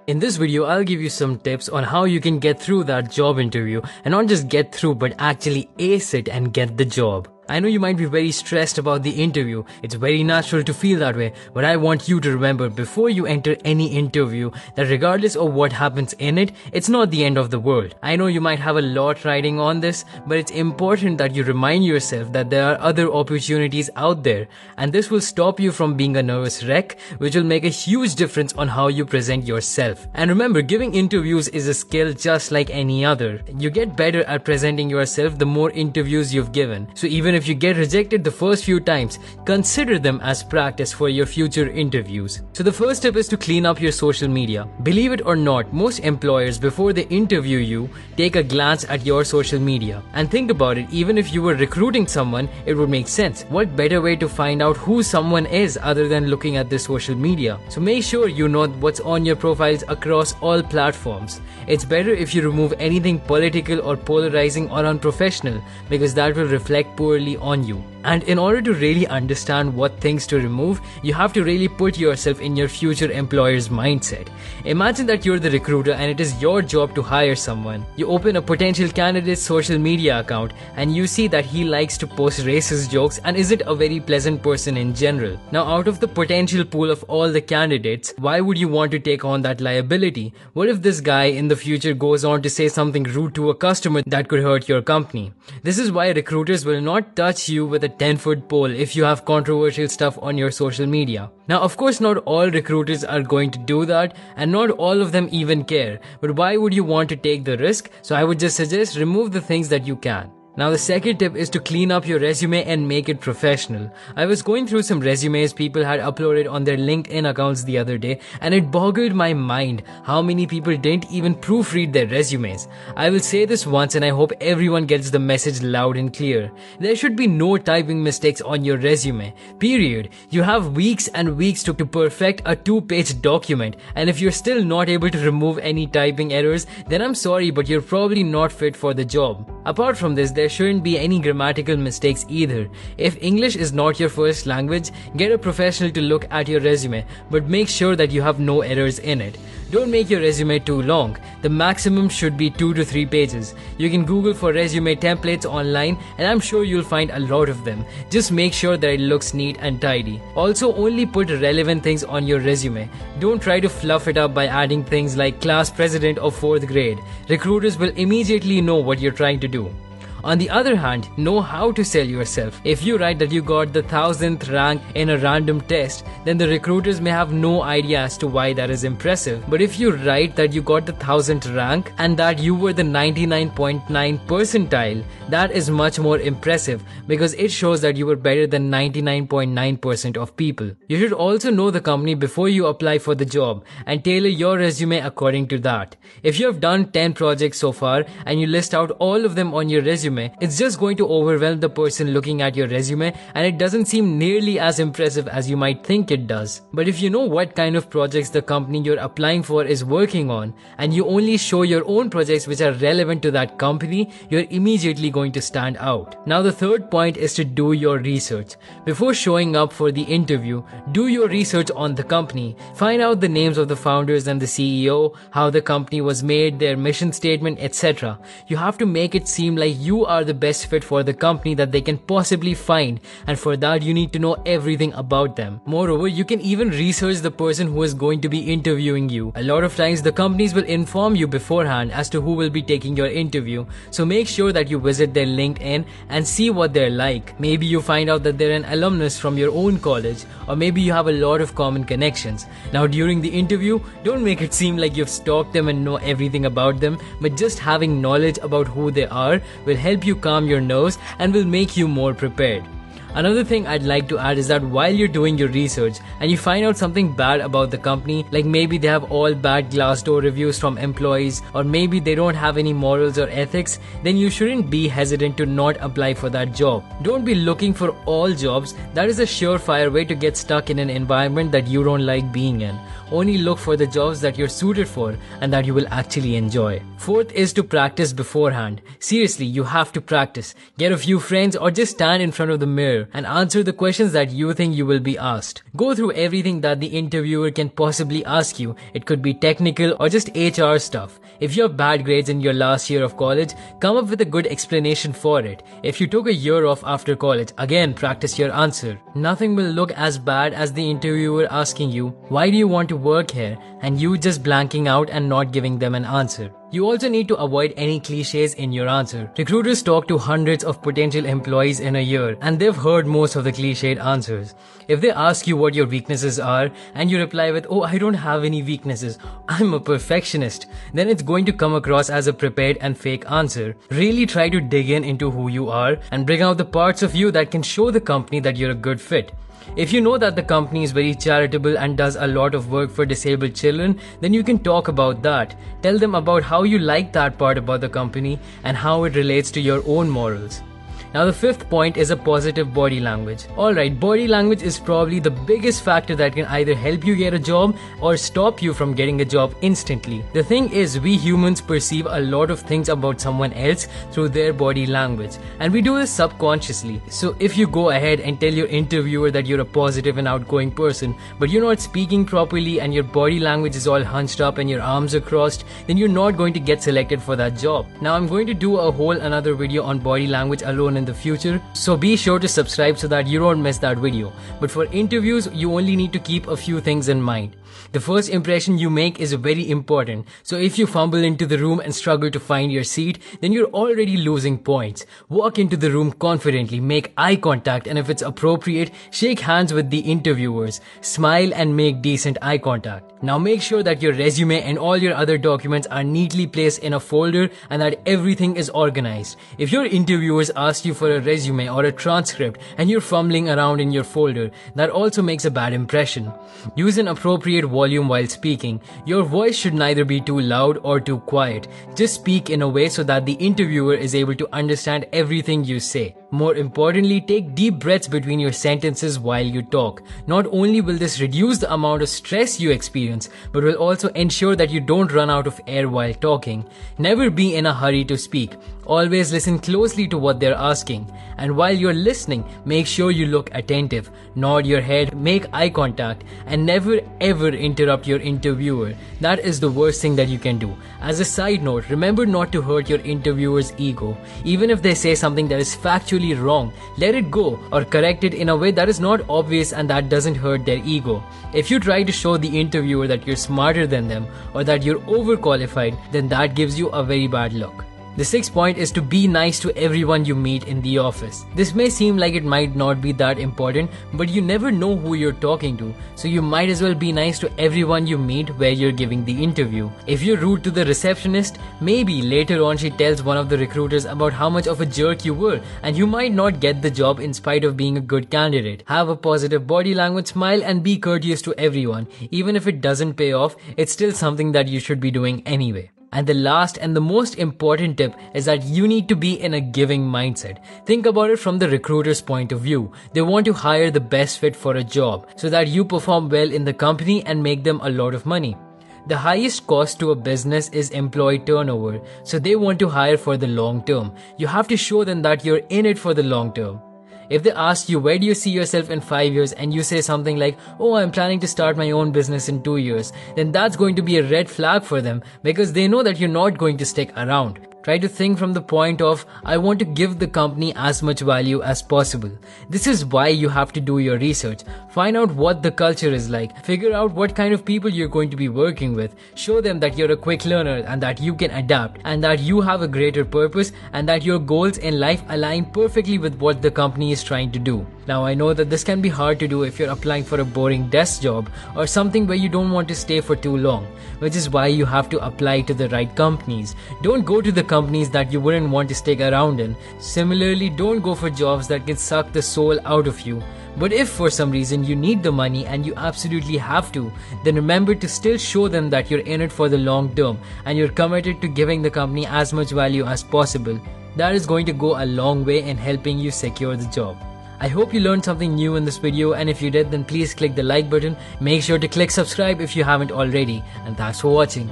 In this video, I'll give you some tips on how you can get through that job interview and not just get through but actually ace it and get the job. I know you might be very stressed about the interview. It's very natural to feel that way, but I want you to remember before you enter any interview that regardless of what happens in it, it's not the end of the world. I know you might have a lot riding on this, but it's important that you remind yourself that there are other opportunities out there, and this will stop you from being a nervous wreck, which will make a huge difference on how you present yourself. And remember, giving interviews is a skill just like any other. You get better at presenting yourself the more interviews you've given. So even if you get rejected the first few times, consider them as practice for your future interviews. So the first step is to clean up your social media. Believe it or not, most employers before they interview you take a glance at your social media. And think about it, even if you were recruiting someone, it would make sense. What better way to find out who someone is other than looking at their social media? So make sure you know what's on your profiles across all platforms. It's better if you remove anything political or polarizing or unprofessional, because that will reflect poorly on you. And in order to really understand what things to remove, you have to really put yourself in your future employer's mindset. Imagine that you're the recruiter and it is your job to hire someone. You open a potential candidate's social media account and you see that he likes to post racist jokes and isn't a very pleasant person in general. Now, out of the potential pool of all the candidates, why would you want to take on that liability? What if this guy in the future goes on to say something rude to a customer that could hurt your company? This is why recruiters will not touch you with a 10-foot pole if you have controversial stuff on your social media. Now, of course, not all recruiters are going to do that, and not all of them even care. But why would you want to take the risk? So I would just suggest remove the things that you can. Now, the second tip is to clean up your resume and make it professional. I was going through some resumes people had uploaded on their LinkedIn accounts the other day, and it boggled my mind how many people didn't even proofread their resumes. I will say this once and I hope everyone gets the message loud and clear. There should be no typing mistakes on your resume. Period. You have weeks and weeks to perfect a 2-page document, and if you're still not able to remove any typing errors, then I'm sorry, but you're probably not fit for the job. Apart from this, there shouldn't be any grammatical mistakes either. If English is not your first language, get a professional to look at your resume, but make sure that you have no errors in it. Don't make your resume too long. The maximum should be 2 to 3 pages. You can Google for resume templates online and I'm sure you'll find a lot of them. Just make sure that it looks neat and tidy. Also, only put relevant things on your resume. Don't try to fluff it up by adding things like class president or 4th grade. Recruiters will immediately know what you're trying to do. On the other hand, know how to sell yourself. If you write that you got the 1000th rank in a random test, then the recruiters may have no idea as to why that is impressive. But if you write that you got the 1000th rank and that you were the 99.9 percentile, that is much more impressive because it shows that you were better than 99.9% of people. You should also know the company before you apply for the job and tailor your resume according to that. If you have done 10 projects so far and you list out all of them on your resume, it's just going to overwhelm the person looking at your resume and it doesn't seem nearly as impressive as you might think it does. But if you know what kind of projects the company you're applying for is working on and you only show your own projects which are relevant to that company, you're immediately going to stand out. Now, the third point is to do your research. Before showing up for the interview, do your research on the company. Find out the names of the founders and the CEO, how the company was made, their mission statement, etc. You have to make it seem like you are the best fit for the company that they can possibly find, and for that you need to know everything about them. Moreover, you can even research the person who is going to be interviewing you. A lot of times the companies will inform you beforehand as to who will be taking your interview, so make sure that you visit their LinkedIn and see what they're like. Maybe you find out that they're an alumnus from your own college, or maybe you have a lot of common connections. Now, during the interview, don't make it seem like you've stalked them and know everything about them, but just having knowledge about who they are will help you calm your nerves and will make you more prepared. Another thing I'd like to add is that while you're doing your research and you find out something bad about the company, like maybe they have all bad Glassdoor reviews from employees, or maybe they don't have any morals or ethics, then you shouldn't be hesitant to not apply for that job. Don't be looking for all jobs. That is a surefire way to get stuck in an environment that you don't like being in. Only look for the jobs that you're suited for and that you will actually enjoy. Fourth is to practice beforehand. Seriously, you have to practice. Get a few friends or just stand in front of the mirror. prepare and answer the questions that you think you will be asked. Go through everything that the interviewer can possibly ask you. It could be technical or just HR stuff. If you have bad grades in your last year of college, come up with a good explanation for it. If you took a year off after college, again practice your answer. Nothing will look as bad as the interviewer asking you, why do you want to work here? And you just blanking out and not giving them an answer. You also need to avoid any cliches in your answer. Recruiters talk to hundreds of potential employees in a year and they've heard most of the cliched answers. If they ask you what your weaknesses are and you reply with, oh, I don't have any weaknesses, I'm a perfectionist, then it's going to come across as a prepared and fake answer. Really try to dig into who you are and bring out the parts of you that can show the company that you're a good fit. If you know that the company is very charitable and does a lot of work for disabled children, then you can talk about that. Tell them about how you like that part about the company and how it relates to your own morals. Now the fifth point is a positive body language. Alright, body language is probably the biggest factor that can either help you get a job or stop you from getting a job instantly. The thing is, we humans perceive a lot of things about someone else through their body language, and we do this subconsciously. So if you go ahead and tell your interviewer that you're a positive and outgoing person, but you're not speaking properly and your body language is all hunched up and your arms are crossed, then you're not going to get selected for that job. Now I'm going to do a whole another video on body language alone in the future, so be sure to subscribe so that you don't miss that video. But for interviews, you only need to keep a few things in mind. The first impression you make is very important, so if you fumble into the room and struggle to find your seat, then you're already losing points. Walk into the room confidently, make eye contact, and if it's appropriate, shake hands with the interviewers. Smile and make decent eye contact. Now make sure that your resume and all your other documents are neatly placed in a folder and that everything is organized. If your interviewers ask you for a resume or a transcript and you're fumbling around in your folder, that also makes a bad impression. Use an appropriate volume while speaking. Your voice should neither be too loud or too quiet. Just speak in a way so that the interviewer is able to understand everything you say. More importantly, take deep breaths between your sentences while you talk. Not only will this reduce the amount of stress you experience, but will also ensure that you don't run out of air while talking. Never be in a hurry to speak. Always listen closely to what they're asking. And while you're listening, make sure you look attentive. Nod your head, make eye contact, and never ever interrupt your interviewer. That is the worst thing that you can do. As a side note, remember not to hurt your interviewer's ego. Even if they say something that is factually wrong, let it go or correct it in a way that is not obvious and that doesn't hurt their ego. If you try to show the interviewer that you're smarter than them or that you're overqualified, then that gives you a very bad look. The sixth point is to be nice to everyone you meet in the office. This may seem like it might not be that important, but you never know who you're talking to, so you might as well be nice to everyone you meet where you're giving the interview. If you're rude to the receptionist, maybe later on she tells one of the recruiters about how much of a jerk you were, and you might not get the job in spite of being a good candidate. Have a positive body language, smile, and be courteous to everyone. Even if it doesn't pay off, it's still something that you should be doing anyway. And the last and the most important tip is that you need to be in a giving mindset. Think about it from the recruiter's point of view. They want to hire the best fit for a job so that you perform well in the company and make them a lot of money. The highest cost to a business is employee turnover, so they want to hire for the long term. You have to show them that you're in it for the long term. If they ask you, where do you see yourself in 5 years, and you say something like, oh, I'm planning to start my own business in 2 years, then that's going to be a red flag for them because they know that you're not going to stick around. Try to think from the point of, I want to give the company as much value as possible. This is why you have to do your research. Find out what the culture is like. Figure out what kind of people you're going to be working with. Show them that you're a quick learner and that you can adapt and that you have a greater purpose and that your goals in life align perfectly with what the company is trying to do. Now I know that this can be hard to do if you're applying for a boring desk job or something where you don't want to stay for too long, which is why you have to apply to the right companies. Don't go to the companies that you wouldn't want to stick around in. Similarly, don't go for jobs that can suck the soul out of you. But if for some reason you need the money and you absolutely have to, then remember to still show them that you're in it for the long term and you're committed to giving the company as much value as possible. That is going to go a long way in helping you secure the job. I hope you learned something new in this video, and if you did, then please click the like button. Make sure to click subscribe if you haven't already, and thanks for watching.